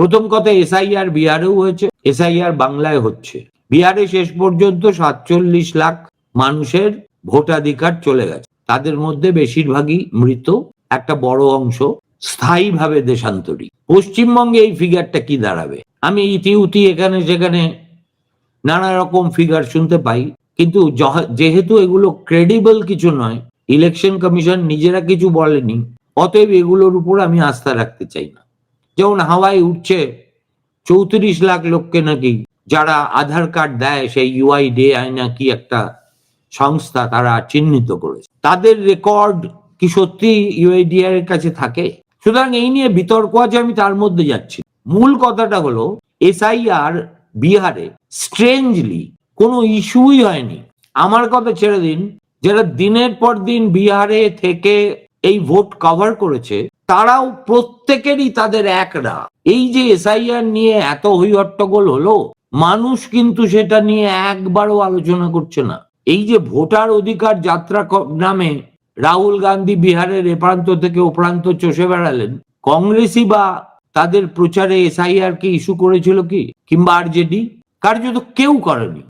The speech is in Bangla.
প্রথম কথা, এসআইআর বিহারেও হয়েছে, এসআইআর বাংলায় হচ্ছে। বিহারে শেষ পর্যন্ত 47 লাখ মানুষের ভোটাধিকার চলে গেছে, তাদের মধ্যে বেশিরভাগই মৃত, একটা বড় অংশ স্থায়ীভাবে দেশান্তরী। পশ্চিমবঙ্গে এই ফিগারটা কি দাঁড়াবে? আমি ইতিউতি এখানে সেখানে নানা রকম ফিগার শুনতে পাই, কিন্তু যেহেতু এগুলো ক্রেডিবল কিছু নয়, ইলেকশন কমিশন নিজেরা কিছু বলেনি, অতএব এগুলোর উপর আমি আস্থা রাখতে চাই না। যেমন হাওয়ায় উঠছে 34 লাখ লোককে নাকি যারা আধার কার্ড দেয়, সেই UIDAI না কি একটা সংস্থা, তারা চিহ্নিত করেছে। তাদের রেকর্ড কি সত্যি UIDAI এর কাছে থাকে? সুতরাং এই নিয়ে বিতর্ক আছে, আমি তার মধ্যে যাচ্ছি। মূল কথাটা হলো, এসআইআর বিহারে স্ট্রেঞ্জলি কোনো ইস্যুই হয়নি। আমার কথা ছেড়ে দিন, যারা দিনের পর দিন বিহারে থেকে এই ভোট কভার করেছে, তারাও প্রত্যেকেরই তাদের একরা। এই যে এসআইআর নিয়ে এত হই হট্টগোল হলো, মানুষ কিন্তু সেটা নিয়ে একবারও আলোচনা করছে না। এই যে ভোটার অধিকার যাত্রা নামে রাহুল গান্ধী বিহারের এ প্রান্ত থেকে ও প্রান্ত চষে বেড়ালেন, কংগ্রেসই বা তাদের প্রচারে এসআইআর কে ইস্যু করেছিল কি? কিংবা আরজেডি? কার্যত কেউ করেনি।